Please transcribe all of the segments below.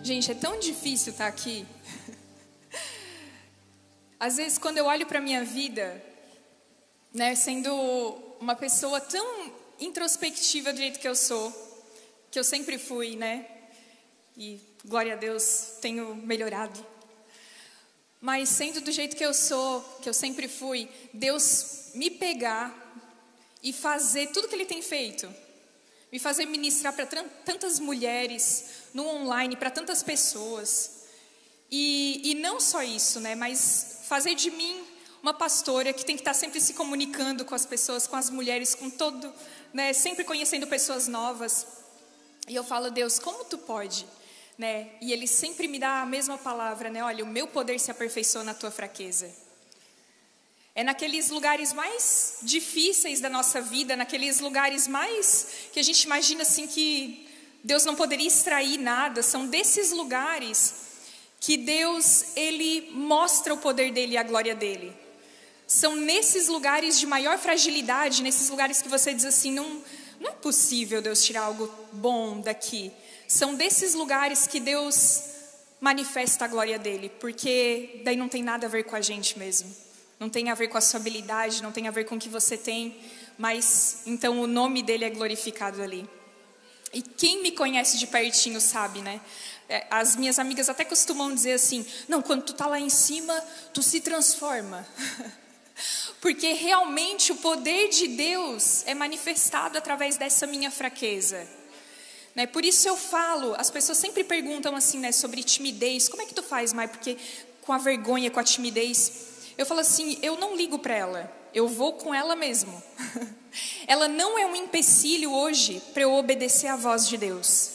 Gente, é tão difícil estar aqui. Às vezes, quando eu olho para a minha vida, né, sendo uma pessoa tão introspectiva do jeito que eu sou, que eu sempre fui, né? E, glória a Deus, tenho melhorado. Mas sendo do jeito que eu sou, que eu sempre fui, Deus me pegar e fazer tudo que Ele tem feito. Me fazer ministrar para tantas mulheres, no online, para tantas pessoas. E não só isso, né? Mas fazer de mim uma pastora que tem que estar sempre se comunicando com as pessoas, com as mulheres, com todo, né? Sempre conhecendo pessoas novas. E eu falo, Deus, como Tu pode? Né? E Ele sempre me dá a mesma palavra, né? Olha, o meu poder se aperfeiçoa na tua fraqueza. É naqueles lugares mais difíceis da nossa vida, naqueles lugares mais que a gente imagina assim que Deus não poderia extrair nada. São desses lugares que Deus, Ele mostra o poder dEle e a glória dEle. São nesses lugares de maior fragilidade, nesses lugares que você diz assim, não é possível Deus tirar algo bom daqui. São desses lugares que Deus manifesta a glória dEle, porque daí não tem nada a ver com a gente mesmo. Não tem a ver com a sua habilidade, não tem a ver com o que você tem, mas então o nome dEle é glorificado ali. E quem me conhece de pertinho sabe, né? As minhas amigas até costumam dizer assim, não, quando tu tá lá em cima, tu se transforma. Porque realmente o poder de Deus é manifestado através dessa minha fraqueza. Né? Por isso eu falo, as pessoas sempre perguntam assim, né, sobre timidez. Como é que tu faz, Mai? Porque com a vergonha, com a timidez... Eu falo assim, eu não ligo para ela, eu vou com ela mesmo. Ela não é um empecilho hoje para eu obedecer à voz de Deus.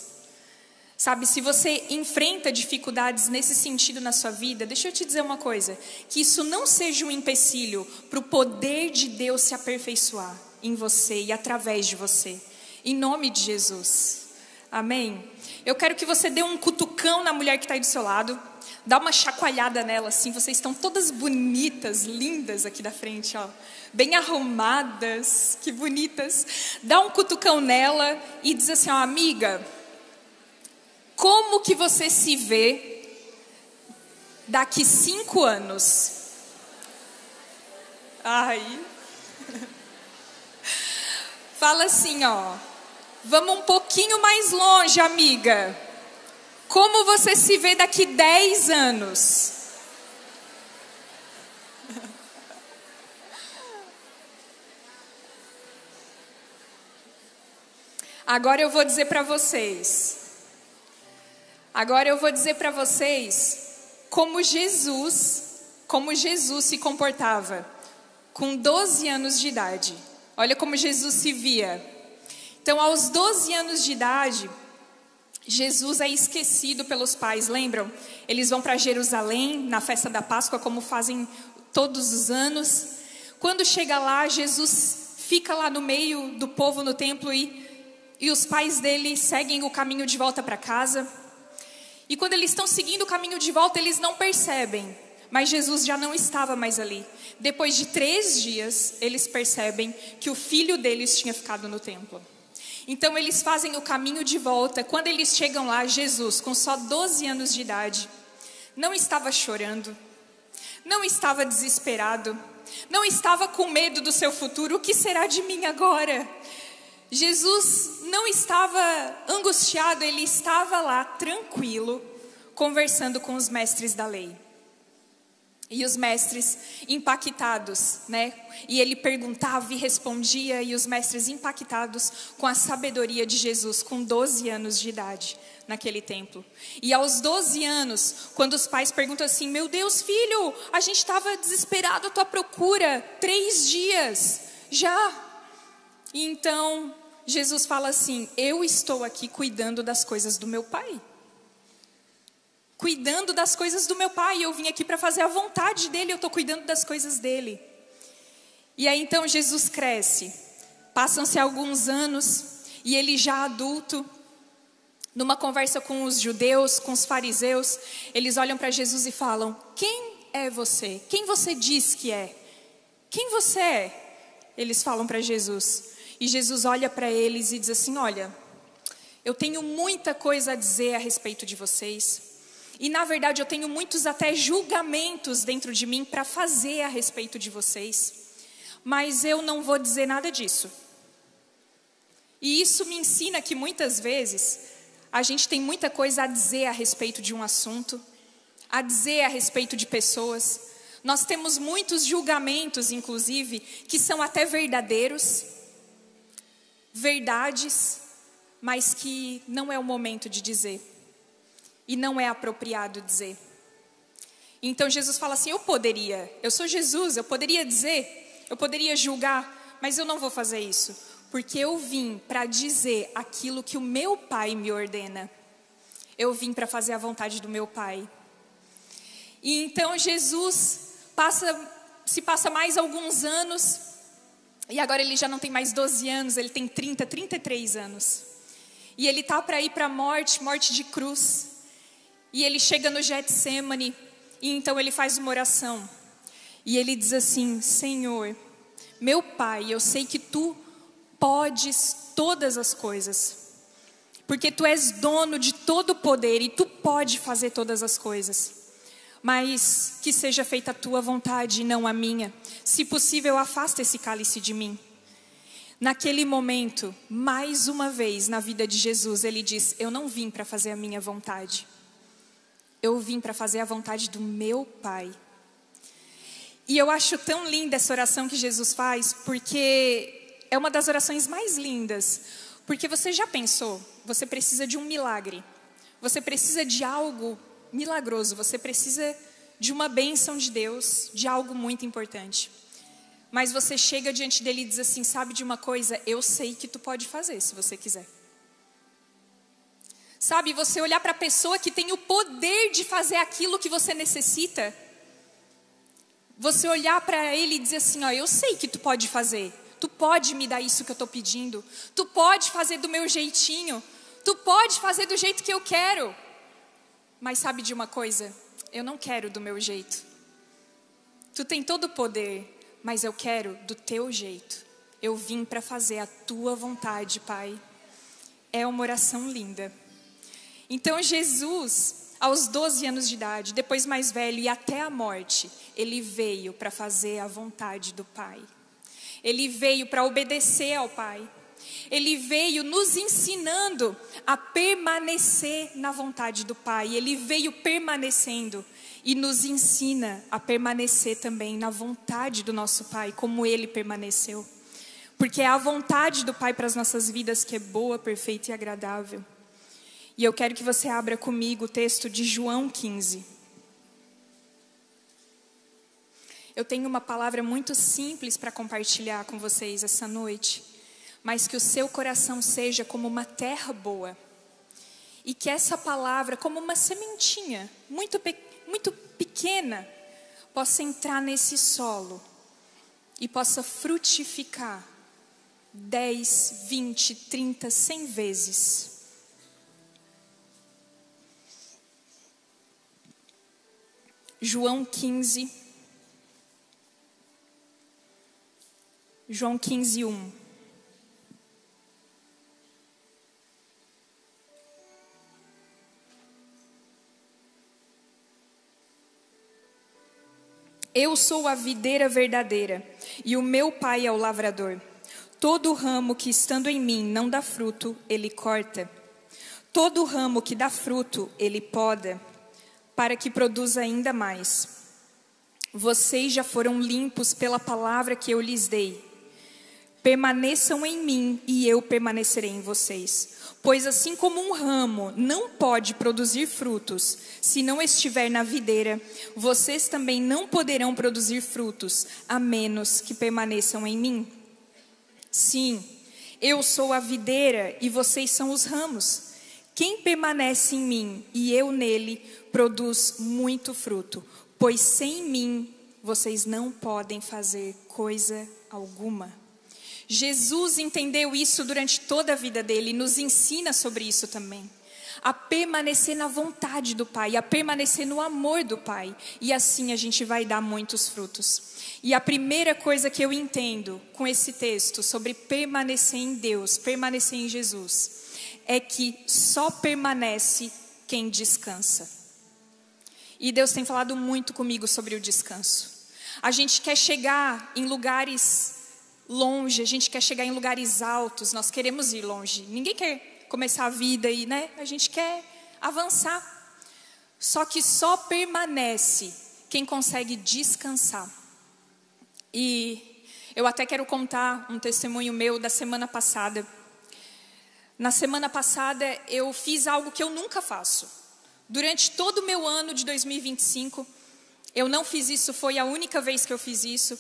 Sabe, se você enfrenta dificuldades nesse sentido na sua vida, deixa eu te dizer uma coisa, que isso não seja um empecilho para o poder de Deus se aperfeiçoar em você e através de você. Em nome de Jesus. Amém? Eu quero que você dê um cutucão na mulher que está aí do seu lado. Dá uma chacoalhada nela, assim, vocês estão todas bonitas, lindas aqui da frente, ó. Bem arrumadas, que bonitas. Dá um cutucão nela e diz assim, ó, amiga, como que você se vê daqui 5 anos? Ai. Fala assim, ó, vamos um pouquinho mais longe, amiga. Como você se vê daqui 10 anos? Agora eu vou dizer para vocês. Como Jesus se comportava com 12 anos de idade. Olha como Jesus se via. Então, aos 12 anos de idade, Jesus é esquecido pelos pais, lembram? Eles vão para Jerusalém na festa da Páscoa, como fazem todos os anos. Quando chega lá, Jesus fica lá no meio do povo no templo e os pais dele seguem o caminho de volta para casa. E quando eles estão seguindo o caminho de volta, eles não percebem, mas Jesus já não estava mais ali. Depois de 3 dias, eles percebem que o filho deles tinha ficado no templo. Então eles fazem o caminho de volta. Quando eles chegam lá, Jesus, com só 12 anos de idade, não estava chorando, não estava desesperado, não estava com medo do seu futuro. O que será de mim agora? Jesus não estava angustiado, ele estava lá tranquilo, conversando com os mestres da lei. E os mestres impactados, né? E ele perguntava e respondia, e os mestres impactados com a sabedoria de Jesus, com 12 anos de idade, naquele templo. E aos 12 anos, quando os pais perguntam assim, meu Deus, filho, a gente estava desesperado à tua procura, 3 dias, já. E então, Jesus fala assim, eu estou aqui cuidando das coisas do meu pai. Cuidando das coisas do meu pai, eu vim aqui para fazer a vontade dele, eu estou cuidando das coisas dele. E aí então Jesus cresce, passam-se alguns anos, e ele já adulto, numa conversa com os judeus, com os fariseus, eles olham para Jesus e falam, quem é você? Quem você diz que é? Quem você é? Eles falam para Jesus, e Jesus olha para eles e diz assim, olha, Eu tenho muita coisa a dizer a respeito de vocês. E na verdade eu tenho muitos até julgamentos dentro de mim para fazer a respeito de vocês. Mas eu não vou dizer nada disso. E isso me ensina que muitas vezes a gente tem muita coisa a dizer a respeito de um assunto, a dizer a respeito de pessoas. Nós temos muitos julgamentos, inclusive, que são até verdadeiros, verdades, mas que não é o momento de dizer. E não é apropriado dizer. Então Jesus fala assim, eu sou Jesus, eu poderia dizer, eu poderia julgar, mas eu não vou fazer isso. Porque eu vim para dizer aquilo que o meu Pai me ordena. Eu vim para fazer a vontade do meu Pai. E então Jesus se passa mais alguns anos, e agora ele já não tem mais 12 anos, ele tem 33 anos. E ele está para ir para a morte de cruz. E ele chega no Getsêmani, e então ele faz uma oração. E ele diz assim, Senhor, meu Pai, eu sei que Tu podes todas as coisas. Porque Tu és dono de todo o poder, e Tu pode fazer todas as coisas. Mas que seja feita a Tua vontade e não a minha. Se possível, afasta esse cálice de mim. Naquele momento, mais uma vez na vida de Jesus, ele diz, eu não vim para fazer a minha vontade. Eu vim para fazer a vontade do meu Pai. E eu acho tão linda essa oração que Jesus faz, porque é uma das orações mais lindas. Porque você já pensou, você precisa de um milagre. Você precisa de algo milagroso. Você precisa de uma bênção de Deus, de algo muito importante. Mas você chega diante dele e diz assim, sabe de uma coisa? Eu sei que Tu pode fazer, se você quiser. Sabe, você olhar para a pessoa que tem o poder de fazer aquilo que você necessita. Você olhar para ele e dizer assim, eu sei que Tu pode fazer. Tu pode me dar isso que eu estou pedindo. Tu pode fazer do meu jeitinho. Tu pode fazer do jeito que eu quero. Mas sabe de uma coisa? Eu não quero do meu jeito. Tu tem todo o poder, mas eu quero do Teu jeito. Eu vim para fazer a Tua vontade, Pai. É uma oração linda. Então Jesus, aos 12 anos de idade, depois mais velho e até a morte, ele veio para fazer a vontade do Pai. Ele veio para obedecer ao Pai. Ele veio nos ensinando a permanecer na vontade do Pai. Ele veio permanecendo e nos ensina a permanecer também na vontade do nosso Pai, como Ele permaneceu. Porque é a vontade do Pai para as nossas vidas que é boa, perfeita e agradável. E eu quero que você abra comigo o texto de João 15. Eu tenho uma palavra muito simples para compartilhar com vocês essa noite. Mas que o seu coração seja como uma terra boa. E que essa palavra, como uma sementinha, muito pequena, possa entrar nesse solo. E possa frutificar 10, 20, 30, 100 vezes. João 15. João 15, 1. Eu sou a videira verdadeira, e o meu Pai é o lavrador. Todo ramo que estando em mim não dá fruto, Ele corta. Todo ramo que dá fruto, Ele poda, para que produza ainda mais. Vocês já foram limpos pela palavra que eu lhes dei. Permaneçam em mim e eu permanecerei em vocês. Pois assim como um ramo não pode produzir frutos se não estiver na videira, vocês também não poderão produzir frutos a menos que permaneçam em mim. Sim, eu sou a videira e vocês são os ramos. Quem permanece em mim e eu nele produz muito fruto, pois sem mim vocês não podem fazer coisa alguma. Jesus entendeu isso durante toda a vida dele e nos ensina sobre isso também. A permanecer na vontade do Pai, a permanecer no amor do Pai. E assim a gente vai dar muitos frutos. E a primeira coisa que eu entendo com esse texto sobre permanecer em Deus, permanecer em Jesus, é que só permanece quem descansa. E Deus tem falado muito comigo sobre o descanso. A gente quer chegar em lugares longe, a gente quer chegar em lugares altos, nós queremos ir longe. Ninguém quer começar a vida e, né? A gente quer avançar. Só que só permanece quem consegue descansar. E eu até quero contar um testemunho meu da semana passada. Na semana passada eu fiz algo que eu nunca faço. Durante todo o meu ano de 2025, eu não fiz isso, foi a única vez que eu fiz isso,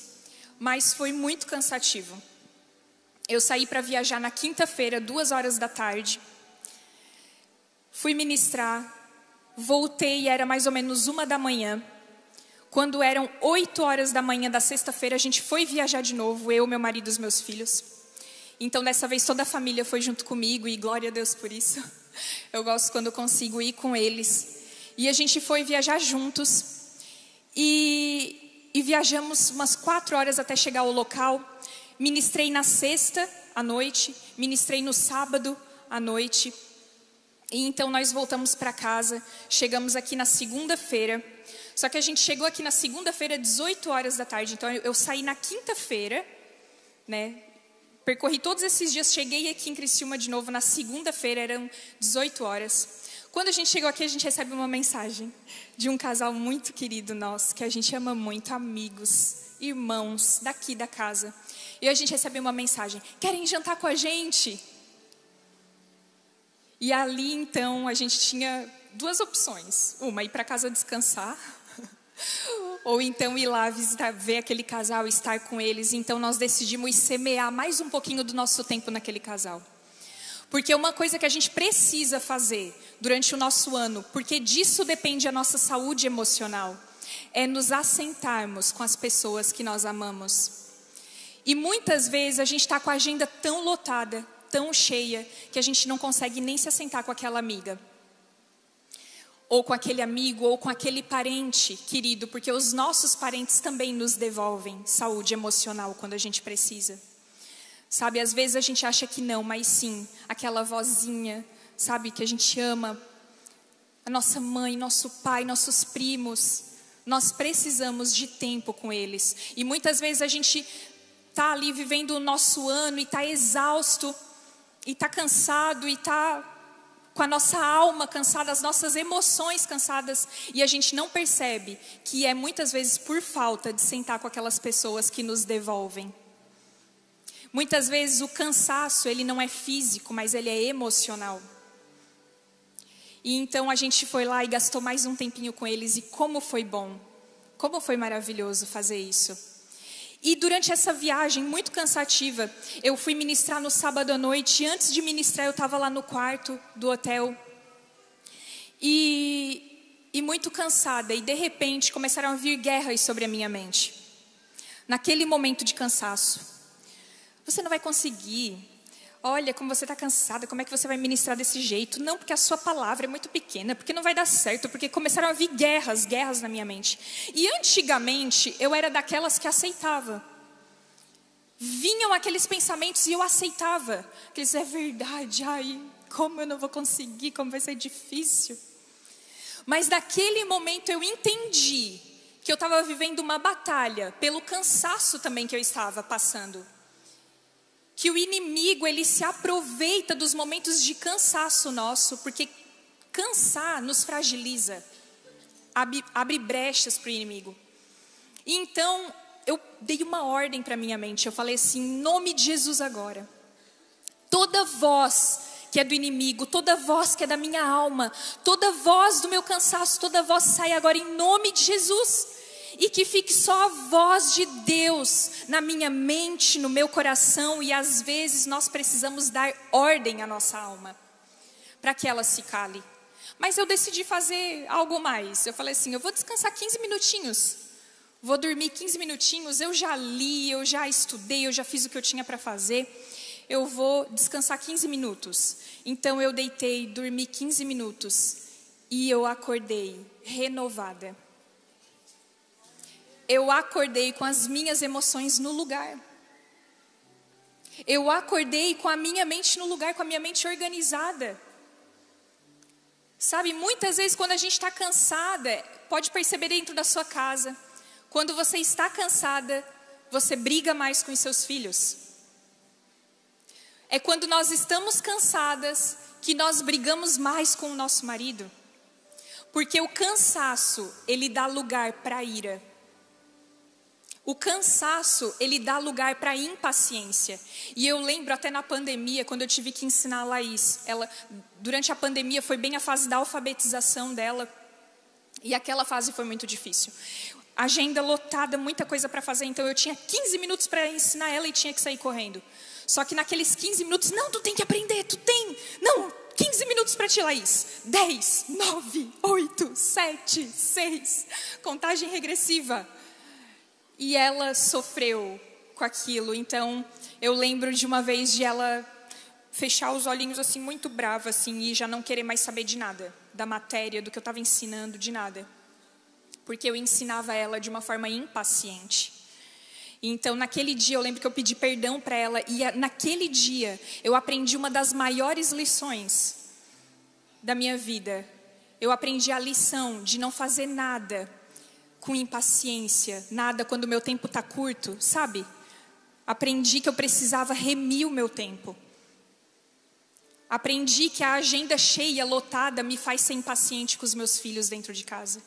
mas foi muito cansativo. Eu saí para viajar na quinta-feira, 2h da tarde. Fui ministrar, voltei e era mais ou menos 1 da manhã. Quando eram 8h da manhã da sexta-feira, a gente foi viajar de novo, eu, meu marido e os meus filhos. Então, dessa vez, toda a família foi junto comigo e glória a Deus por isso. Eu gosto quando eu consigo ir com eles. E a gente foi viajar juntos e viajamos umas 4 horas até chegar ao local. Ministrei na sexta à noite, ministrei no sábado à noite. E então nós voltamos para casa, chegamos aqui na segunda-feira. Só que a gente chegou aqui na segunda-feira, 18h da tarde. Então eu saí na quinta-feira, né? Percorri todos esses dias, cheguei aqui em Criciúma de novo na segunda-feira, eram 18h. Quando a gente chegou aqui, a gente recebe uma mensagem de um casal muito querido nosso, que a gente ama muito, amigos, irmãos daqui da casa. E a gente recebeu uma mensagem: querem jantar com a gente? E ali então a gente tinha 2 opções: uma, ir para casa descansar, ou então ir lá visitar, ver aquele casal, estar com eles. Então nós decidimos semear mais um pouquinho do nosso tempo naquele casal. Porque uma coisa que a gente precisa fazer durante o nosso ano, porque disso depende a nossa saúde emocional, é nos assentarmos com as pessoas que nós amamos. E muitas vezes a gente está com a agenda tão lotada, tão cheia, que a gente não consegue nem se assentar com aquela amiga, ou com aquele amigo, ou com aquele parente querido, porque os nossos parentes também nos devolvem saúde emocional quando a gente precisa. Sabe, às vezes a gente acha que não, mas sim, aquela vozinha, sabe, que a gente ama, a nossa mãe, nosso pai, nossos primos, nós precisamos de tempo com eles. E muitas vezes a gente está ali vivendo o nosso ano e está exausto, e está cansado, e está com a nossa alma cansada, as nossas emoções cansadas, e a gente não percebe que é muitas vezes por falta de sentar com aquelas pessoas que nos devolvem. Muitas vezes o cansaço, ele não é físico, mas ele é emocional. E então a gente foi lá e gastou mais um tempinho com eles, e como foi bom, como foi maravilhoso fazer isso. E durante essa viagem muito cansativa, eu fui ministrar no sábado à noite, e antes de ministrar eu estava lá no quarto do hotel, e muito cansada, e de repente começaram a vir guerras sobre a minha mente. Naquele momento de cansaço: você não vai conseguir, olha como você está cansada, como é que você vai ministrar desse jeito? Não, porque a sua palavra é muito pequena, porque não vai dar certo, porque começaram a vir guerras na minha mente. E antigamente eu era daquelas que aceitava. Vinham aqueles pensamentos e eu aceitava. Aqueles: é verdade, ai, como eu não vou conseguir, como vai ser difícil. Mas naquele momento eu entendi que eu estava vivendo uma batalha, pelo cansaço também que eu estava passando. Que o inimigo, ele se aproveita dos momentos de cansaço nosso, porque cansar nos fragiliza, abre brechas para o inimigo. E então eu dei uma ordem para minha mente, eu falei assim: em nome de Jesus agora, toda voz que é do inimigo, toda voz que é da minha alma, toda voz do meu cansaço, toda voz sai agora em nome de Jesus. E que fique só a voz de Deus na minha mente, no meu coração. E às vezes nós precisamos dar ordem à nossa alma, para que ela se cale. Mas eu decidi fazer algo mais. Eu falei assim: eu vou descansar 15 minutinhos. Vou dormir 15 minutinhos. Eu já li, eu já estudei, eu já fiz o que eu tinha para fazer. Eu vou descansar 15 minutos. Então eu deitei, dormi 15 minutos. E eu acordei renovada. Eu acordei com as minhas emoções no lugar. Eu acordei com a minha mente no lugar, com a minha mente organizada. Sabe, muitas vezes quando a gente está cansada, pode perceber dentro da sua casa, quando você está cansada, você briga mais com os seus filhos. É quando nós estamos cansadas que nós brigamos mais com o nosso marido. Porque o cansaço, ele dá lugar para a ira. O cansaço, ele dá lugar para a impaciência. E eu lembro até na pandemia, quando eu tive que ensinar a Laís. Durante a pandemia foi bem a fase da alfabetização dela. E aquela fase foi muito difícil. Agenda lotada, muita coisa para fazer. Então eu tinha 15 minutos para ensinar ela e tinha que sair correndo. Só que naqueles 15 minutos, não, tu tem que aprender, tu tem. Não, 15 minutos para ti, Laís. 10, 9, 8, 7, 6. Contagem regressiva. E ela sofreu com aquilo. Então, eu lembro de uma vez de ela fechar os olhinhos assim, muito brava, assim, e já não querer mais saber de nada. Da matéria, do que eu estava ensinando, de nada. Porque eu ensinava ela de uma forma impaciente. Então, naquele dia, eu lembro que eu pedi perdão para ela. E naquele dia, eu aprendi uma das maiores lições da minha vida. Eu aprendi a lição de não fazer nada com impaciência, nada quando o meu tempo está curto, sabe? Aprendi que eu precisava remir o meu tempo. Aprendi que a agenda cheia, lotada, me faz ser impaciente com os meus filhos dentro de casa.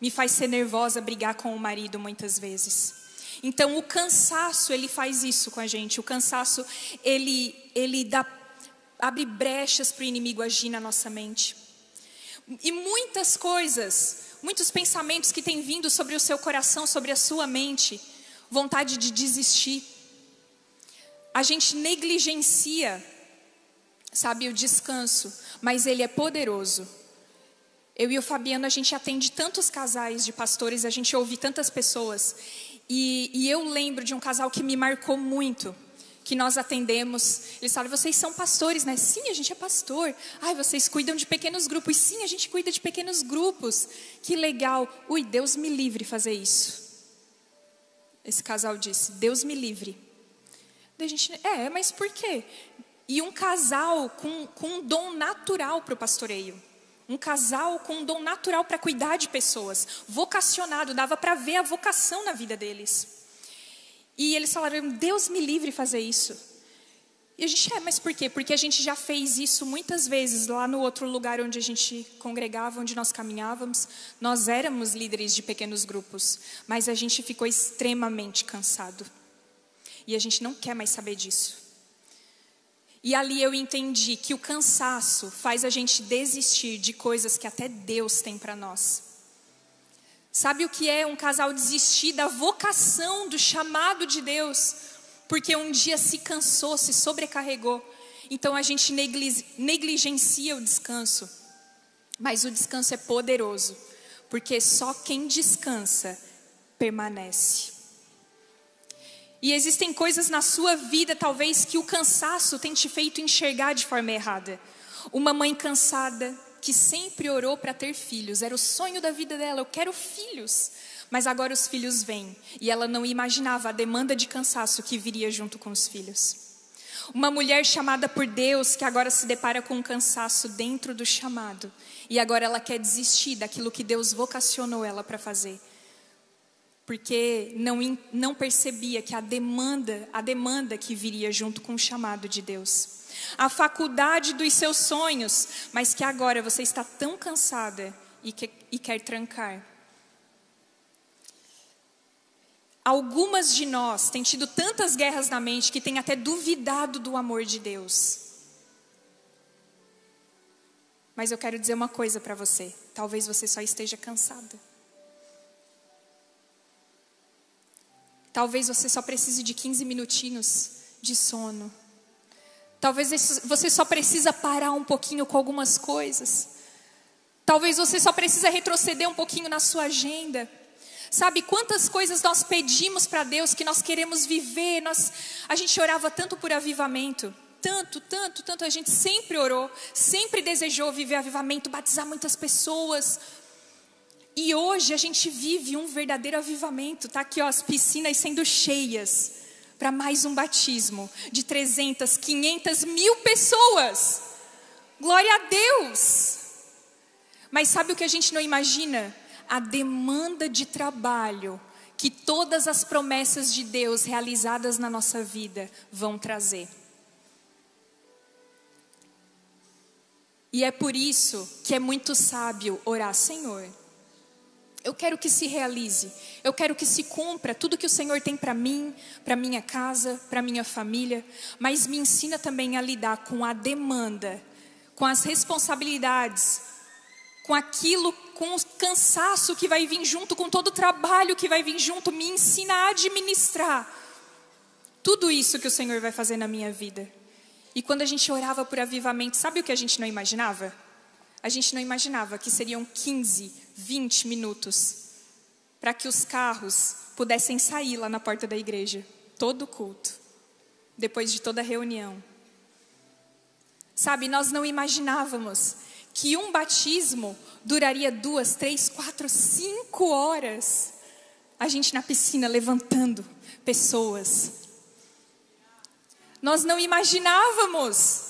Me faz ser nervosa, brigar com o marido muitas vezes. Então o cansaço, ele faz isso com a gente. O cansaço, ele abre brechas para o inimigo agir na nossa mente. E muitas coisas, muitos pensamentos que têm vindo sobre o seu coração, sobre a sua mente, vontade de desistir. A gente negligencia, sabe, o descanso, mas ele é poderoso. Eu e o Fabiano, a gente atende tantos casais de pastores, a gente ouve tantas pessoas. E eu lembro de um casal que me marcou muito, que nós atendemos. Eles falaram, vocês são pastores, né? Sim, a gente é pastor. Ai, vocês cuidam de pequenos grupos. Sim, a gente cuida de pequenos grupos. Que legal. Ui, Deus me livre fazer isso. Esse casal disse, Deus me livre. Daí a gente, mas por quê? E um casal com um dom natural para o pastoreio. Um casal com um dom natural para cuidar de pessoas. Vocacionado, dava para ver a vocação na vida deles. E eles falaram, Deus me livre fazer isso. E a gente, mas por quê? Porque a gente já fez isso muitas vezes lá no outro lugar onde a gente congregava, onde nós caminhávamos. Nós éramos líderes de pequenos grupos, mas a gente ficou extremamente cansado. E a gente não quer mais saber disso. E ali eu entendi que o cansaço faz a gente desistir de coisas que até Deus tem para nós. Sabe o que é um casal desistir da vocação, do chamado de Deus? Porque um dia se cansou, se sobrecarregou. Então a gente negligencia o descanso. Mas o descanso é poderoso. Porque só quem descansa permanece. E existem coisas na sua vida, talvez, que o cansaço tem te feito enxergar de forma errada. Uma mãe cansada, que sempre orou para ter filhos. Era o sonho da vida dela, eu quero filhos. Mas agora os filhos vêm. E ela não imaginava a demanda de cansaço que viria junto com os filhos. Uma mulher chamada por Deus, que agora se depara com um cansaço dentro do chamado. E agora ela quer desistir daquilo que Deus vocacionou ela para fazer. Porque não percebia que a demanda que viria junto com o chamado de Deus. A faculdade dos seus sonhos, mas que agora você está tão cansada e quer trancar. Algumas de nós têm tido tantas guerras na mente que têm até duvidado do amor de Deus. Mas eu quero dizer uma coisa para você. Talvez você só esteja cansada. Talvez você só precise de 15 minutinhos de sono. Talvez você só precisa parar um pouquinho com algumas coisas. Talvez você só precisa retroceder um pouquinho na sua agenda. Sabe quantas coisas nós pedimos para Deus que nós queremos viver? A gente orava tanto por avivamento. Tanto. A gente sempre orou, sempre desejou viver avivamento, batizar muitas pessoas. E hoje a gente vive um verdadeiro avivamento. Tá aqui, ó, as piscinas sendo cheias. para mais um batismo de 300, 500 mil pessoas. Glória a Deus! Mas sabe o que a gente não imagina? A demanda de trabalho que todas as promessas de Deus realizadas na nossa vida vão trazer. E é por isso que é muito sábio orar: Senhor, eu quero que se realize, eu quero que se cumpra tudo que o Senhor tem para mim, para minha casa, para minha família, mas me ensina também a lidar com a demanda, com as responsabilidades, com aquilo, com o cansaço que vai vir junto, com todo o trabalho que vai vir junto. Me ensina a administrar tudo isso que o Senhor vai fazer na minha vida. E quando a gente orava por avivamento, sabe o que a gente não imaginava? A gente não imaginava que seriam 15, 20 minutos para que os carros pudessem sair lá na porta da igreja, todo culto, depois de toda a reunião. Sabe, nós não imaginávamos que um batismo duraria 2, 3, 4, 5 horas. A gente na piscina levantando pessoas. Nós não imaginávamos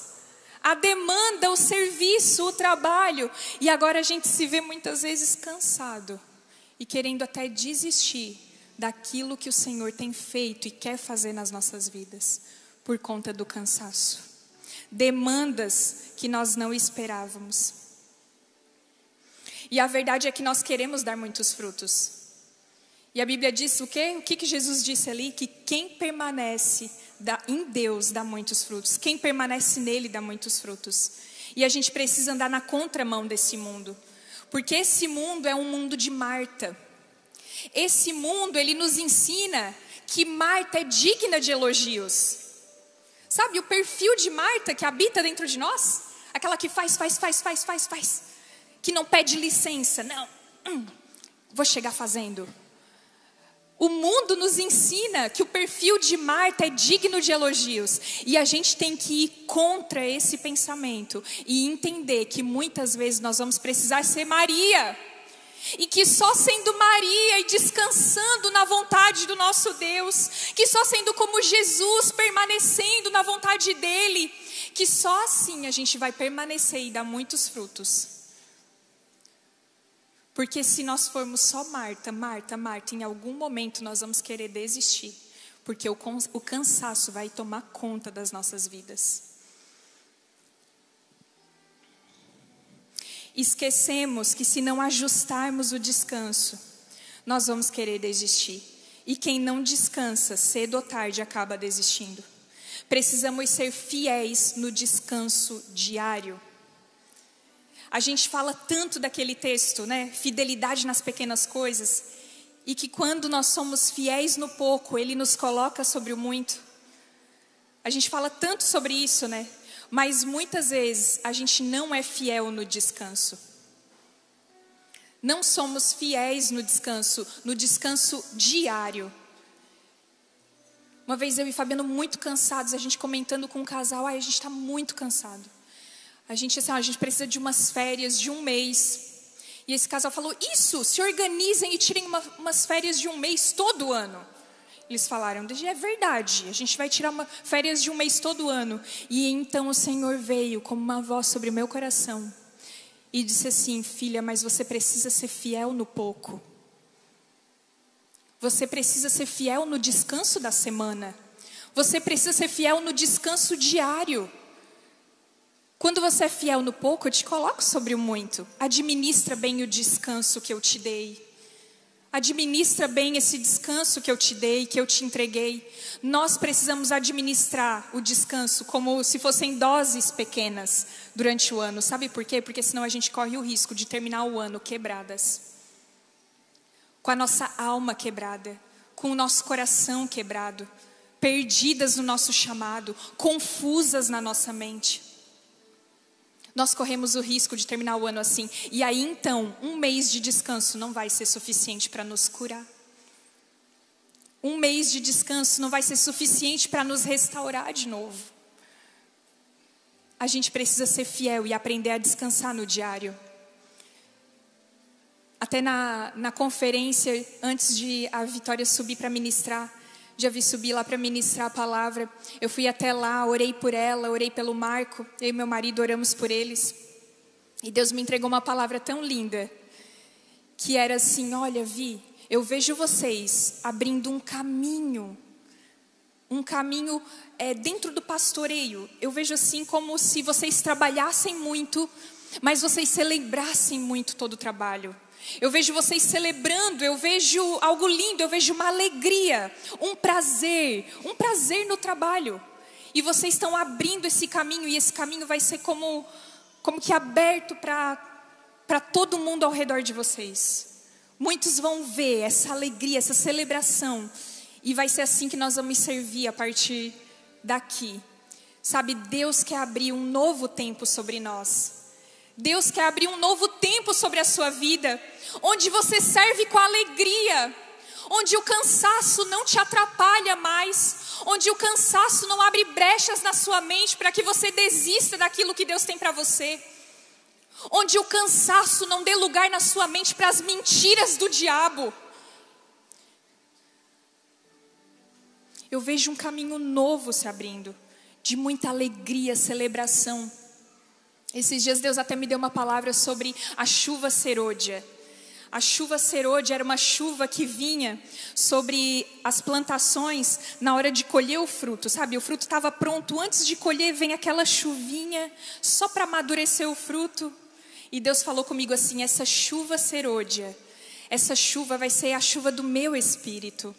a demanda, o serviço, o trabalho. E agora a gente se vê muitas vezes cansado e querendo até desistir daquilo que o Senhor tem feito e quer fazer nas nossas vidas, por conta do cansaço. Demandas que nós não esperávamos. E a verdade é que nós queremos dar muitos frutos. E a Bíblia diz o quê? O que Jesus disse ali? Que quem permanece em Deus dá muitos frutos. Quem permanece nele dá muitos frutos. E a gente precisa andar na contramão desse mundo. Porque esse mundo é um mundo de Marta. Esse mundo, ele nos ensina que Marta é digna de elogios. Sabe, o perfil de Marta que habita dentro de nós? Aquela que faz. Que não pede licença. Não, vou chegar fazendo. O mundo nos ensina que o perfil de Marta é digno de elogios. E a gente tem que ir contra esse pensamento. E entender que muitas vezes nós vamos precisar ser Maria. E que só sendo Maria e descansando na vontade do nosso Deus. Que só sendo como Jesus, permanecendo na vontade dEle. Que só assim a gente vai permanecer e dar muitos frutos. Porque se nós formos só Marta, em algum momento nós vamos querer desistir. Porque o cansaço vai tomar conta das nossas vidas. Esquecemos que se não ajustarmos o descanso, nós vamos querer desistir. E quem não descansa, cedo ou tarde, acaba desistindo. Precisamos ser fiéis no descanso diário. A gente fala tanto daquele texto, né? Fidelidade nas pequenas coisas. E que quando nós somos fiéis no pouco, Ele nos coloca sobre o muito. A gente fala tanto sobre isso, né? Mas muitas vezes a gente não é fiel no descanso. Não somos fiéis no descanso diário. Uma vez eu e Fabiano muito cansados, a gente comentando com o casal, a gente está muito cansado. A gente precisa de umas férias de 1 mês. E esse casal falou, isso, se organizem e tirem umas férias de 1 mês todo ano. Eles falaram, é verdade, a gente vai tirar férias de 1 mês todo ano. E então o Senhor veio como uma voz sobre o meu coração. E disse assim, filha, mas você precisa ser fiel no pouco. Você precisa ser fiel no descanso da semana. Você precisa ser fiel no descanso diário. Quando você é fiel no pouco, eu te coloco sobre o muito. Administra bem o descanso que eu te dei. Administra bem esse descanso que eu te dei, que eu te entreguei. Nós precisamos administrar o descanso como se fossem doses pequenas durante o ano. Sabe por quê? Porque senão a gente corre o risco de terminar o ano quebradas. Com a nossa alma quebrada, com o nosso coração quebrado, perdidas no nosso chamado, confusas na nossa mente. Nós corremos o risco de terminar o ano assim. E aí então, 1 mês de descanso não vai ser suficiente para nos curar. 1 mês de descanso não vai ser suficiente para nos restaurar de novo. A gente precisa ser fiel e aprender a descansar no diário. Até na conferência, antes de a Vitória subir para ministrar, Já vi subir lá para ministrar a palavra. Eu fui até lá, orei por ela, orei pelo Marco. Eu e meu marido oramos por eles. E Deus me entregou uma palavra tão linda, que era assim: olha, Vi, eu vejo vocês abrindo um caminho dentro do pastoreio. Eu vejo assim como se vocês trabalhassem muito, mas vocês celebrassem muito todo o trabalho. Eu vejo vocês celebrando, eu vejo algo lindo, eu vejo uma alegria, um prazer no trabalho. E vocês estão abrindo esse caminho, e esse caminho vai ser como que aberto para todo mundo ao redor de vocês. Muitos vão ver essa alegria, essa celebração, e vai ser assim que nós vamos servir a partir daqui. Sabe, Deus quer abrir um novo tempo sobre nós. Deus quer abrir um novo tempo sobre a sua vida, onde você serve com alegria, onde o cansaço não te atrapalha mais, onde o cansaço não abre brechas na sua mente para que você desista daquilo que Deus tem para você, onde o cansaço não dê lugar na sua mente para as mentiras do diabo. Eu vejo um caminho novo se abrindo, de muita alegria, celebração. Esses dias Deus até me deu uma palavra sobre a chuva serôdia. A chuva serôdia era uma chuva que vinha sobre as plantações na hora de colher o fruto, sabe? O fruto estava pronto, antes de colher vem aquela chuvinha só para amadurecer o fruto. E Deus falou comigo assim: essa chuva serôdia, essa chuva vai ser a chuva do meu espírito.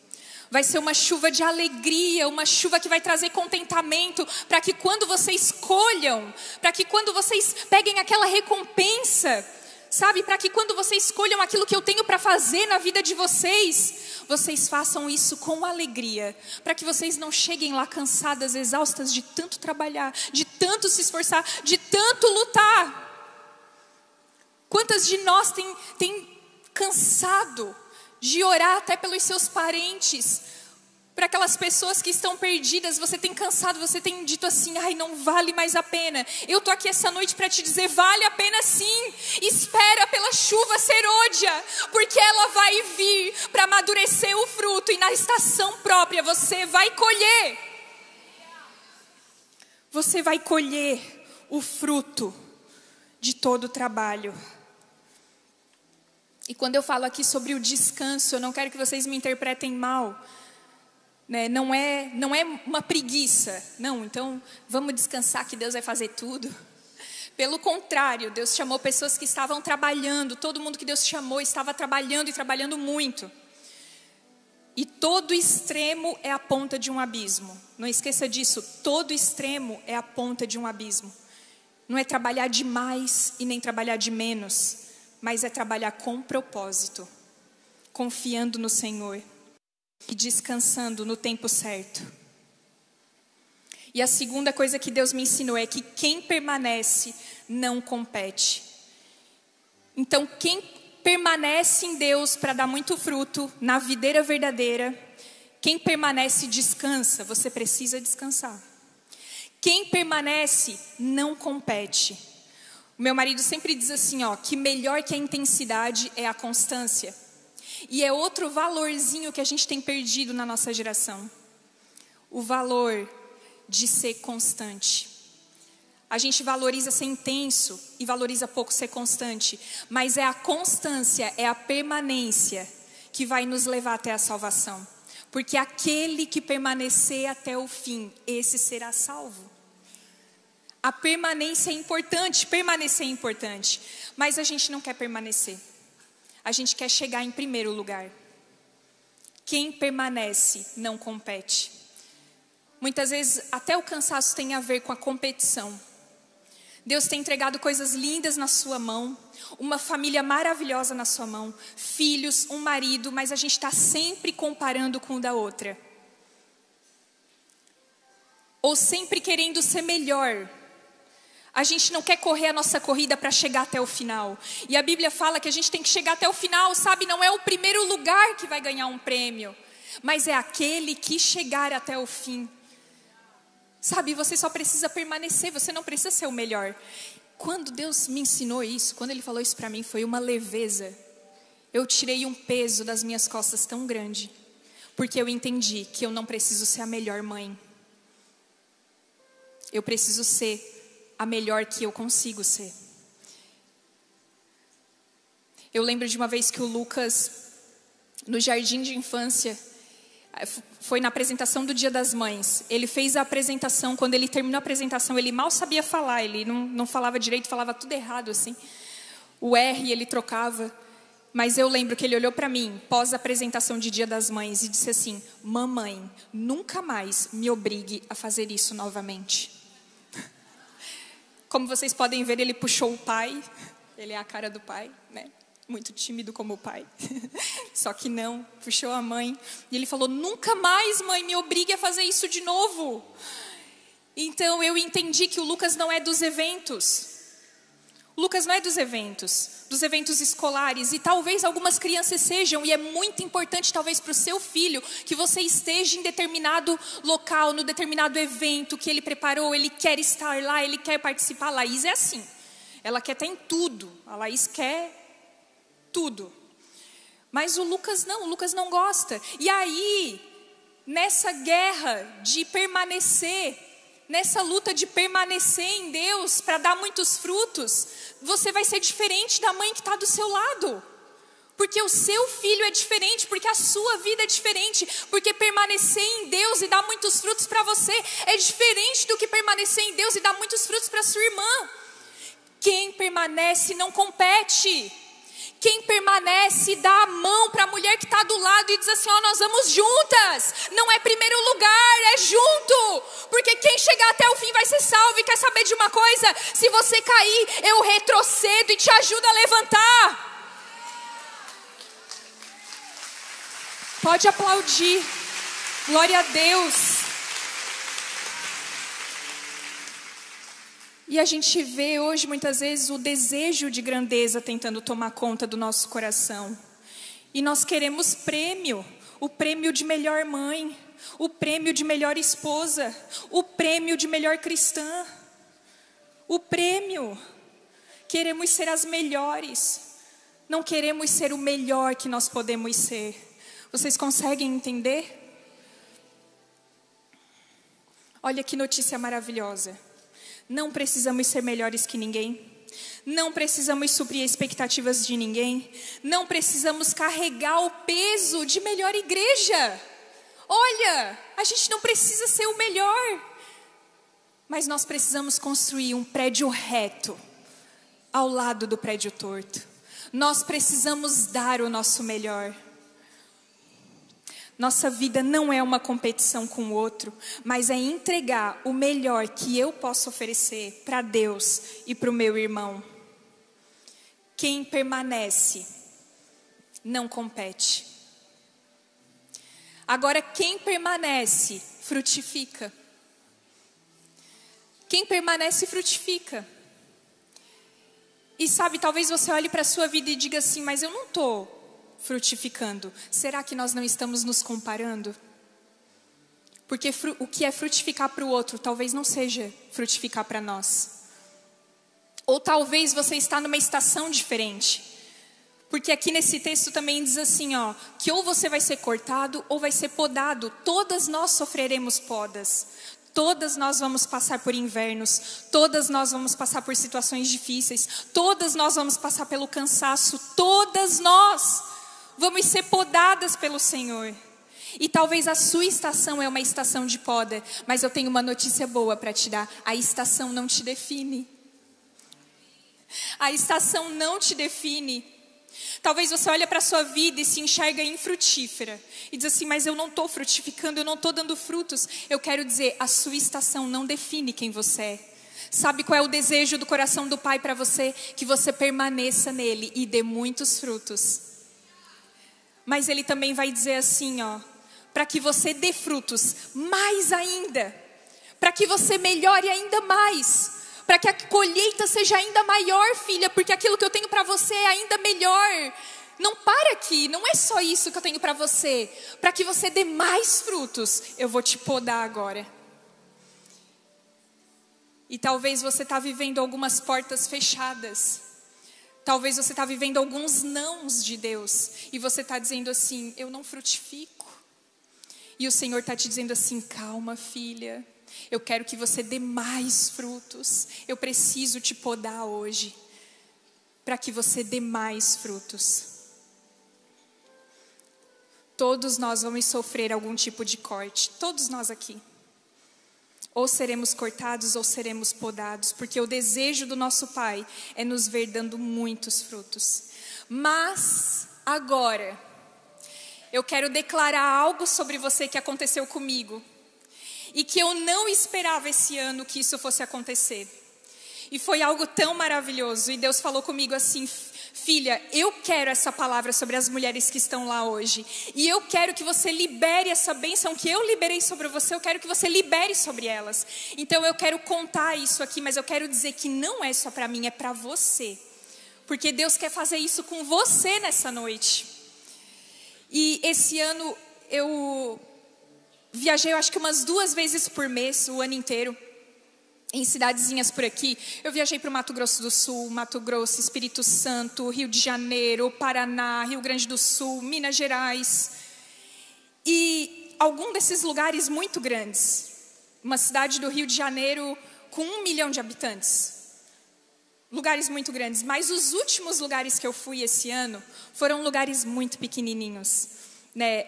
Vai ser uma chuva de alegria, uma chuva que vai trazer contentamento, para que quando vocês colham, para que quando vocês peguem aquela recompensa, sabe? Para que quando vocês escolham aquilo que eu tenho para fazer na vida de vocês, vocês façam isso com alegria. Para que vocês não cheguem lá cansadas, exaustas de tanto trabalhar, de tanto se esforçar, de tanto lutar. Quantas de nós tem cansado de orar até pelos seus parentes, para aquelas pessoas que estão perdidas? Você tem cansado, você tem dito assim: ai, não vale mais a pena. Eu estou aqui essa noite para te dizer: vale a pena sim. Espera pela chuva serôdia, porque ela vai vir para amadurecer o fruto, e na estação própria você vai colher. Você vai colher o fruto de todo o trabalho. E quando eu falo aqui sobre o descanso, eu não quero que vocês me interpretem mal, né? Não é uma preguiça. Não, então vamos descansar que Deus vai fazer tudo. Pelo contrário, Deus chamou pessoas que estavam trabalhando. Todo mundo que Deus chamou estava trabalhando, e trabalhando muito. E todo extremo é a ponta de um abismo. Não esqueça disso, todo extremo é a ponta de um abismo. Não é trabalhar demais e nem trabalhar de menos, mas é trabalhar com propósito, confiando no Senhor e descansando no tempo certo. E a segunda coisa que Deus me ensinou é que quem permanece não compete. Então, quem permanece em Deus para dar muito fruto, na videira verdadeira, quem permanece descansa. Você precisa descansar. Quem permanece não compete. O meu marido sempre diz assim, que melhor que a intensidade é a constância. E é outro valorzinho que a gente tem perdido na nossa geração. O valor de ser constante. A gente valoriza ser intenso e valoriza pouco ser constante. Mas é a constância, é a permanência que vai nos levar até a salvação. Porque aquele que permanecer até o fim, esse será salvo. A permanência é importante, permanecer é importante, mas a gente não quer permanecer. A gente quer chegar em primeiro lugar. Quem permanece não compete. Muitas vezes até o cansaço tem a ver com a competição. Deus tem entregado coisas lindas na sua mão, uma família maravilhosa na sua mão, filhos, um marido, mas a gente está sempre comparando com o da outra. Ou sempre querendo ser melhor. A gente não quer correr a nossa corrida para chegar até o final. E a Bíblia fala que a gente tem que chegar até o final, sabe? Não é o primeiro lugar que vai ganhar um prêmio, mas é aquele que chegar até o fim. Sabe, você só precisa permanecer, você não precisa ser o melhor. Quando Deus me ensinou isso, quando Ele falou isso para mim, foi uma leveza. Eu tirei um peso das minhas costas tão grande. Porque eu entendi que eu não preciso ser a melhor mãe. Eu preciso ser a melhor que eu consigo ser. Eu lembro de uma vez que o Lucas, no jardim de infância, foi na apresentação do Dia das Mães. Ele fez a apresentação, quando ele terminou a apresentação, ele mal sabia falar, ele não falava direito, falava tudo errado assim. O R ele trocava. Mas eu lembro que ele olhou para mim, pós a apresentação de Dia das Mães, e disse assim: mamãe, nunca mais me obrigue a fazer isso novamente. Como vocês podem ver, ele puxou o pai, ele é a cara do pai, né? Muito tímido como o pai. Só que não, puxou a mãe. E ele falou: nunca mais, mãe, me obrigue a fazer isso de novo. Então eu entendi que o Lucas não é dos eventos. O Lucas não é dos eventos escolares. E talvez algumas crianças sejam. E é muito importante, talvez, para o seu filho, que você esteja em determinado local, no determinado evento que ele preparou. Ele quer estar lá, ele quer participar. A Laís é assim. Ela quer estar em tudo. A Laís quer tudo. Mas o Lucas não gosta. E aí, nessa guerra de permanecer, nessa luta de permanecer em Deus para dar muitos frutos, você vai ser diferente da mãe que está do seu lado. Porque o seu filho é diferente, porque a sua vida é diferente. Porque permanecer em Deus e dar muitos frutos para você é diferente do que permanecer em Deus e dar muitos frutos para sua irmã. Quem permanece não compete. Quem permanece dá a mão para a mulher que está do lado e diz assim: ó, nós vamos juntas. Não é primeiro lugar, é junto. Porque quem chegar até o fim vai ser salvo. E quer saber de uma coisa? Se você cair, eu retrocedo e te ajudo a levantar. Pode aplaudir. Glória a Deus. E a gente vê hoje muitas vezes o desejo de grandeza tentando tomar conta do nosso coração. E nós queremos prêmio, o prêmio de melhor mãe, o prêmio de melhor esposa, o prêmio de melhor cristã. O prêmio. Queremos ser as melhores. Não queremos ser o melhor que nós podemos ser. Vocês conseguem entender? Olha que notícia maravilhosa. Não precisamos ser melhores que ninguém. Não precisamos suprir expectativas de ninguém. Não precisamos carregar o peso de melhor igreja. Olha, a gente não precisa ser o melhor. Mas nós precisamos construir um prédio reto ao lado do prédio torto. Nós precisamos dar o nosso melhor. Nossa vida não é uma competição com o outro, mas é entregar o melhor que eu posso oferecer para Deus e para o meu irmão. Quem permanece não compete. Agora, quem permanece frutifica. Quem permanece frutifica. E sabe, talvez você olhe para a sua vida e diga assim: mas eu não estou frutificando. Será que nós não estamos nos comparando? Porque o que é frutificar para o outro talvez não seja frutificar para nós. Ou talvez você está numa estação diferente. Porque aqui nesse texto também diz assim, ó, que ou você vai ser cortado ou vai ser podado. Todas nós sofreremos podas. Todas nós vamos passar por invernos. Todas nós vamos passar por situações difíceis. Todas nós vamos passar pelo cansaço. Todas nós vamos ser podadas pelo Senhor. E talvez a sua estação é uma estação de poda. Mas eu tenho uma notícia boa para te dar. A estação não te define. A estação não te define. Talvez você olhe para a sua vida e se enxerga infrutífera. E diz assim, mas eu não estou frutificando, eu não estou dando frutos. Eu quero dizer, a sua estação não define quem você é. Sabe qual é o desejo do coração do Pai para você? Que você permaneça nele e dê muitos frutos. Mas Ele também vai dizer assim, ó, para que você dê frutos mais ainda. Para que você melhore ainda mais. Para que a colheita seja ainda maior, filha. Porque aquilo que eu tenho para você é ainda melhor. Não para aqui, não é só isso que eu tenho para você. Para que você dê mais frutos, eu vou te podar agora. E talvez você está vivendo algumas portas fechadas. Talvez você está vivendo alguns nãos de Deus. E você está dizendo assim, eu não frutifico. E o Senhor está te dizendo assim: calma, filha, eu quero que você dê mais frutos. Eu preciso te podar hoje, para que você dê mais frutos. Todos nós vamos sofrer algum tipo de corte, todos nós aqui. Ou seremos cortados ou seremos podados, porque o desejo do nosso Pai é nos ver dando muitos frutos. Mas agora, eu quero declarar algo sobre você que aconteceu comigo, e que eu não esperava esse ano que isso fosse acontecer. E foi algo tão maravilhoso, e Deus falou comigo assim: filha, eu quero essa palavra sobre as mulheres que estão lá hoje. E eu quero que você libere essa bênção que eu liberei sobre você. Eu quero que você libere sobre elas. Então eu quero contar isso aqui, mas eu quero dizer que não é só para mim, é para você. Porque Deus quer fazer isso com você nessa noite. E esse ano eu viajei, eu acho que umas 2 vezes por mês, o ano inteiro, em cidadezinhas por aqui. Eu viajei para o Mato Grosso do Sul, Mato Grosso, Espírito Santo, Rio de Janeiro, Paraná, Rio Grande do Sul, Minas Gerais. E algum desses lugares muito grandes. Uma cidade do Rio de Janeiro com 1 milhão de habitantes. Lugares muito grandes. Mas os últimos lugares que eu fui esse ano foram lugares muito pequenininhos. Né,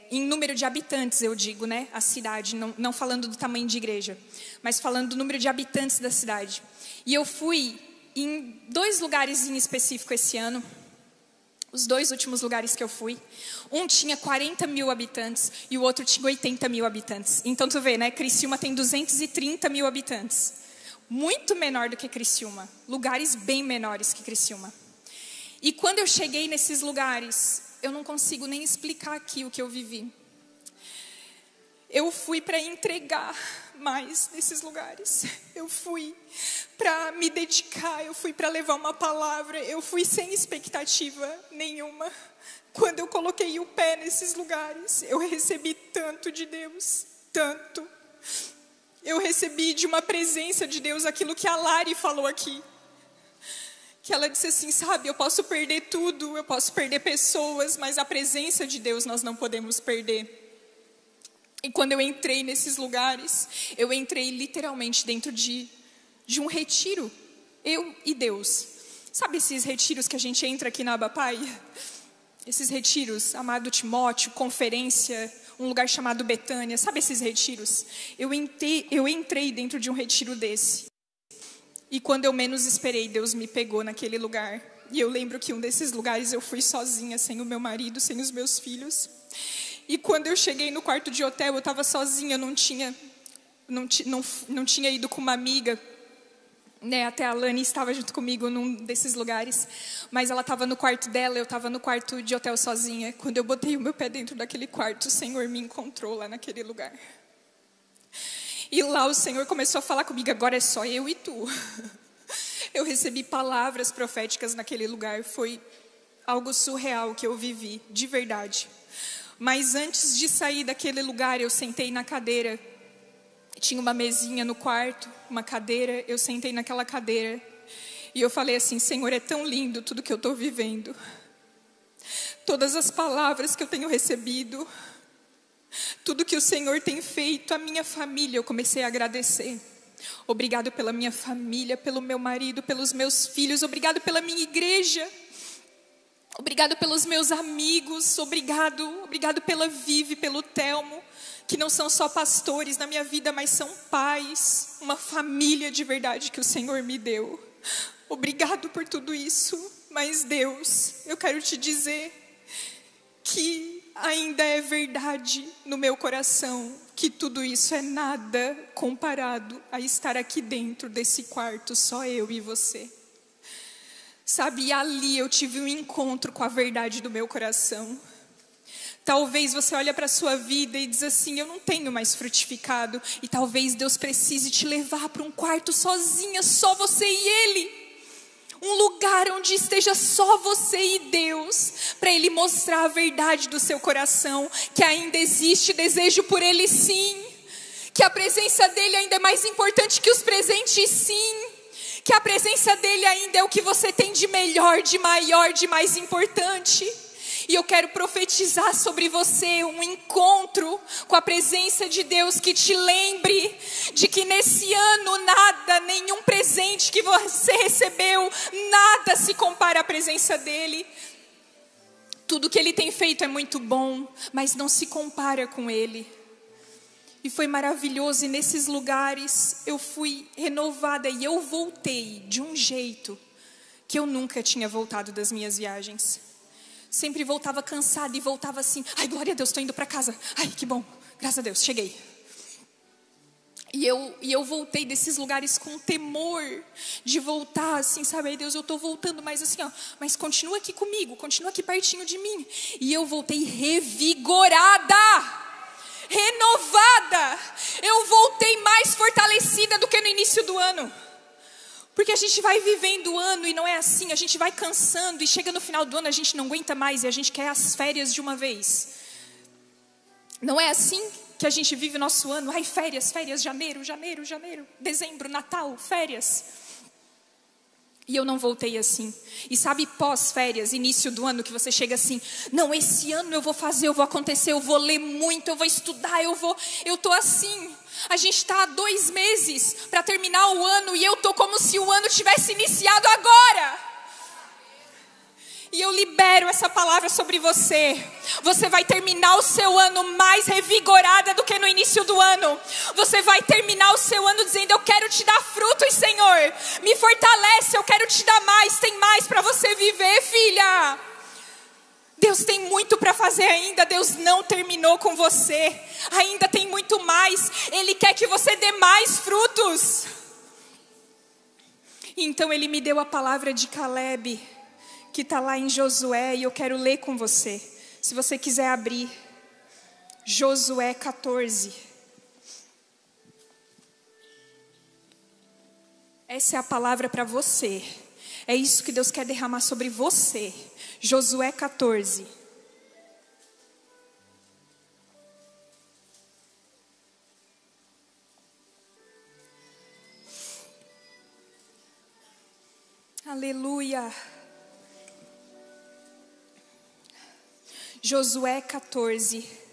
em número de habitantes, eu digo, né, a cidade, não falando do tamanho de igreja, mas falando do número de habitantes da cidade. E eu fui em 2 lugares em específico esse ano, os 2 últimos lugares que eu fui. Um tinha 40 mil habitantes e o outro tinha 80 mil habitantes. Então tu vê, né, Criciúma tem 230 mil habitantes, muito menor do que Criciúma, lugares bem menores que Criciúma. E quando eu cheguei nesses lugares, eu não consigo nem explicar aqui o que eu vivi. Eu fui para entregar mais nesses lugares. Eu fui para me dedicar, eu fui para levar uma palavra. Eu fui sem expectativa nenhuma. Quando eu coloquei o pé nesses lugares, eu recebi tanto de Deus, tanto. Eu recebi de uma presença de Deus aquilo que a Lari falou aqui. Que ela disse assim, sabe, eu posso perder tudo, eu posso perder pessoas, mas a presença de Deus nós não podemos perder. E quando eu entrei nesses lugares, eu entrei literalmente dentro de um retiro, eu e Deus. Sabe esses retiros que a gente entra aqui na Abapai? Esses retiros, amado Timóteo, conferência, um lugar chamado Betânia, sabe esses retiros? Eu entrei dentro de um retiro desse. E quando eu menos esperei, Deus me pegou naquele lugar. E eu lembro que um desses lugares eu fui sozinha, sem o meu marido, sem os meus filhos. E quando eu cheguei no quarto de hotel, eu estava sozinha, não tinha ido com uma amiga. Né, até a Lani estava junto comigo num desses lugares. Mas ela estava no quarto dela, eu estava no quarto de hotel sozinha. Quando eu botei o meu pé dentro daquele quarto, o Senhor me encontrou lá naquele lugar. E lá o Senhor começou a falar comigo, agora é só eu e tu. Eu recebi palavras proféticas naquele lugar, foi algo surreal que eu vivi, de verdade. Mas antes de sair daquele lugar, eu sentei na cadeira. Tinha uma mesinha no quarto, uma cadeira, eu sentei naquela cadeira. E eu falei assim, Senhor, é tão lindo tudo que eu estou vivendo. Todas as palavras que eu tenho recebido, tudo que o Senhor tem feito, a minha família, eu comecei a agradecer. Obrigado pela minha família, pelo meu marido, pelos meus filhos. Obrigado pela minha igreja. Obrigado pelos meus amigos. Obrigado pela Vivi, pelo Telmo, que não são só pastores na minha vida, mas são pais, uma família de verdade que o Senhor me deu. Obrigado por tudo isso. Mas Deus, eu quero te dizer que ainda é verdade no meu coração que tudo isso é nada comparado a estar aqui dentro desse quarto, só eu e você. Sabe, e ali eu tive um encontro com a verdade do meu coração. Talvez você olhe para a sua vida e diz assim, eu não tenho mais frutificado. E talvez Deus precise te levar para um quarto sozinha, só você e Ele. Um lugar onde esteja só você e Deus, para Ele mostrar a verdade do seu coração, que ainda existe desejo por Ele sim, que a presença dEle ainda é mais importante que os presentes sim, que a presença dEle ainda é o que você tem de melhor, de maior, de mais importante. E eu quero profetizar sobre você um encontro com a presença de Deus que te lembre de que nesse ano nada, nenhum presente que você recebeu, nada se compara à presença dEle. Tudo que Ele tem feito é muito bom, mas não se compara com Ele. E foi maravilhoso, e nesses lugares eu fui renovada e eu voltei de um jeito que eu nunca tinha voltado das minhas viagens. Sempre voltava cansada e voltava assim, ai glória a Deus, estou indo para casa, ai que bom, graças a Deus, cheguei. E eu voltei desses lugares com temor de voltar assim, sabe, ai Deus, eu estou voltando, mas assim, ó, mas continua aqui comigo, continua aqui pertinho de mim. E eu voltei revigorada, renovada, eu voltei mais fortalecida do que no início do ano. Porque a gente vai vivendo o ano e não é assim, a gente vai cansando e chega no final do ano a gente não aguenta mais e a gente quer as férias de uma vez. Não é assim que a gente vive o nosso ano, ai férias, janeiro, dezembro, Natal, férias. E eu não voltei assim. E sabe, pós-férias, início do ano, que você chega assim, não, esse ano eu vou fazer, eu vou acontecer, eu vou ler muito, eu vou estudar, eu tô assim. A gente está há 2 meses para terminar o ano e eu tô como se o ano tivesse iniciado agora. E eu libero essa palavra sobre você. Você vai terminar o seu ano mais revigorada do que no início do ano. Você vai terminar o seu ano dizendo, eu quero te dar frutos, Senhor. Me fortalece, eu quero te dar mais. Tem mais para você viver, filha. Deus tem muito para fazer ainda. Deus não terminou com você. Ainda tem muito mais. Ele quer que você dê mais frutos. Então Ele me deu a palavra de Caleb, que está lá em Josué, e eu quero ler com você. Se você quiser abrir, Josué 14. Essa é a palavra para você. É isso que Deus quer derramar sobre você. Josué 14. Aleluia. Josué 14.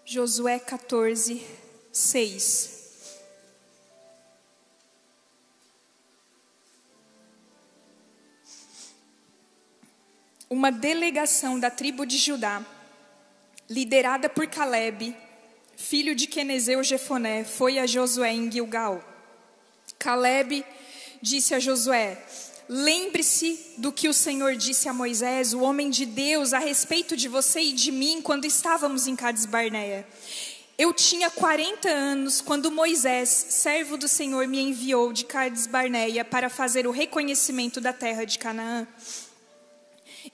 Josué 14, 6. Uma delegação da tribo de Judá, liderada por Caleb, filho de Quenezeu Jefoné, foi a Josué em Gilgal. Caleb disse a Josué, lembre-se do que o Senhor disse a Moisés, o homem de Deus, a respeito de você e de mim, quando estávamos em Cades Barneia. Eu tinha 40 anos quando Moisés, servo do Senhor, me enviou de Cades Barneia para fazer o reconhecimento da terra de Canaã.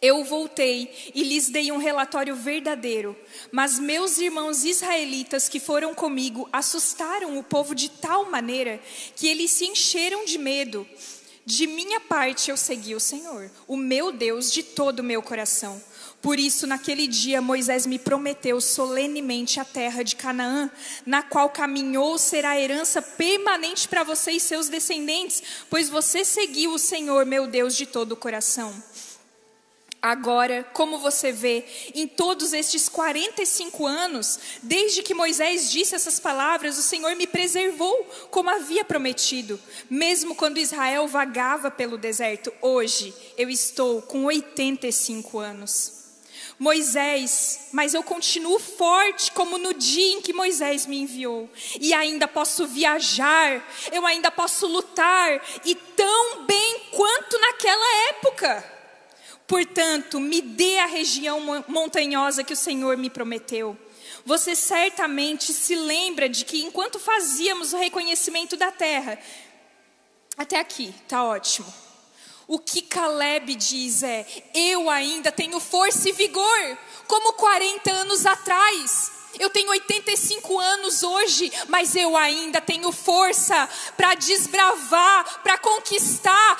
Eu voltei e lhes dei um relatório verdadeiro, mas meus irmãos israelitas que foram comigo assustaram o povo de tal maneira que eles se encheram de medo. De minha parte eu segui o Senhor, o meu Deus, de todo o meu coração. Por isso, naquele dia, Moisés me prometeu solenemente a terra de Canaã, na qual caminhou, será herança permanente para você e seus descendentes, pois você seguiu o Senhor, meu Deus, de todo o coração. Agora, como você vê, em todos estes 45 anos, desde que Moisés disse essas palavras, o Senhor me preservou, como havia prometido. Mesmo quando Israel vagava pelo deserto, hoje eu estou com 85 anos. Mas eu continuo forte como no dia em que Moisés me enviou. E ainda posso viajar, eu ainda posso lutar, e tão bem quanto naquela época. Portanto, me dê a região montanhosa que o Senhor me prometeu. Você certamente se lembra de que enquanto fazíamos o reconhecimento da terra, até aqui, tá ótimo. O que Caleb diz é, eu ainda tenho força e vigor, como 40 anos atrás. eu tenho 85 anos hoje, mas eu ainda tenho força para desbravar, para conquistar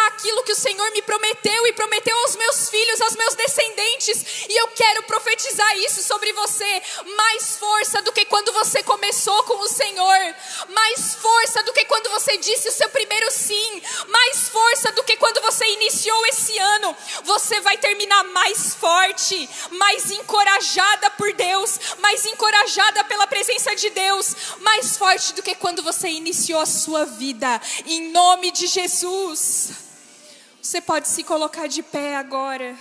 aquilo que o Senhor me prometeu e prometeu aos meus filhos, aos meus descendentes. E eu quero profetizar isso sobre você. Mais força do que quando você começou com o Senhor. Mais força do que quando você disse o seu primeiro sim. Mais força do que quando você iniciou esse ano. Você vai terminar mais forte, mais encorajada por Deus, mais encorajada pela presença de Deus, mais forte do que quando você iniciou a sua vida, em nome de Jesus. Você pode se colocar de pé agora.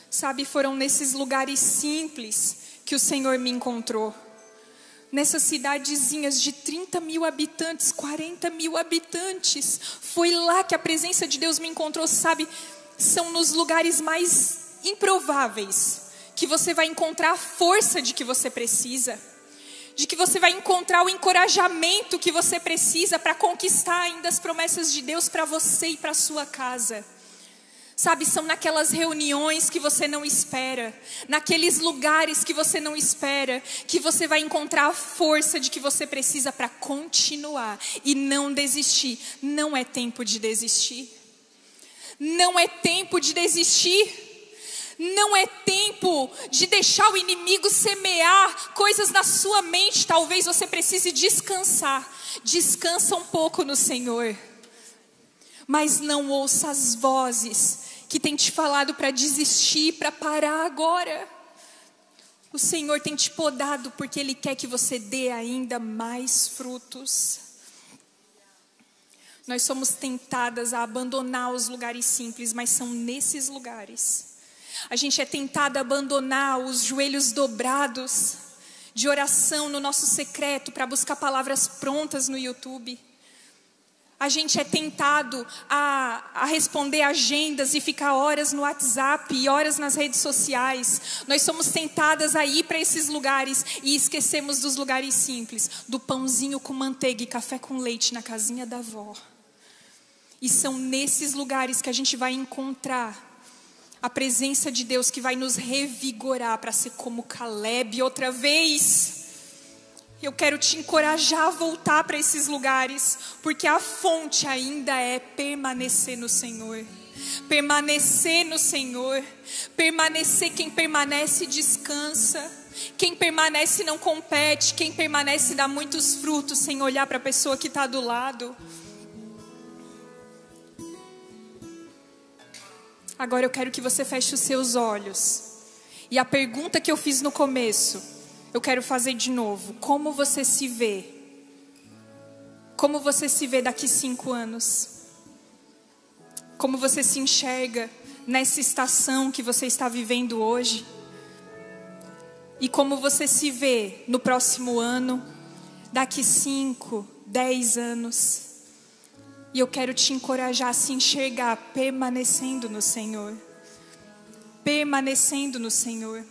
Sabe, foram nesses lugares simples que o Senhor me encontrou. Nessas cidadezinhas de 30 mil habitantes, 40 mil habitantes. Foi lá que a presença de Deus me encontrou, sabe? São nos lugares mais improváveis que você vai encontrar a força de que você precisa. De que você vai encontrar o encorajamento que você precisa para conquistar ainda as promessas de Deus para você e para a sua casa. Sabe, são naquelas reuniões que você não espera, naqueles lugares que você não espera, que você vai encontrar a força de que você precisa para continuar e não desistir. Não é tempo de desistir. Não é tempo de desistir. Não é tempo de deixar o inimigo semear coisas na sua mente. Talvez você precise descansar. Descansa um pouco no Senhor. Mas não ouça as vozes que tem te falado para desistir, para parar agora. O Senhor tem te podado porque Ele quer que você dê ainda mais frutos. Nós somos tentadas a abandonar os lugares simples, mas são nesses lugares. A gente é tentada a abandonar os joelhos dobrados de oração no nosso secreto para buscar palavras prontas no YouTube. A gente é tentado a responder agendas e ficar horas no WhatsApp e horas nas redes sociais. Nós somos tentadas a ir para esses lugares e esquecemos dos lugares simples. Do pãozinho com manteiga e café com leite na casinha da avó. E são nesses lugares que a gente vai encontrar a presença de Deus que vai nos revigorar para ser como Caleb outra vez. Eu quero te encorajar a voltar para esses lugares, porque a fonte ainda é permanecer no Senhor. Permanecer no Senhor. Permanecer, quem permanece descansa. Quem permanece não compete. Quem permanece dá muitos frutos sem olhar para a pessoa que está do lado. Agora eu quero que você feche os seus olhos. E a pergunta que eu fiz no começo, eu quero fazer de novo. Como você se vê? Como você se vê daqui 5 anos? Como você se enxerga nessa estação que você está vivendo hoje? E como você se vê no próximo ano? Daqui 5, 10 anos? E eu quero te encorajar a se enxergar permanecendo no Senhor. Permanecendo no Senhor.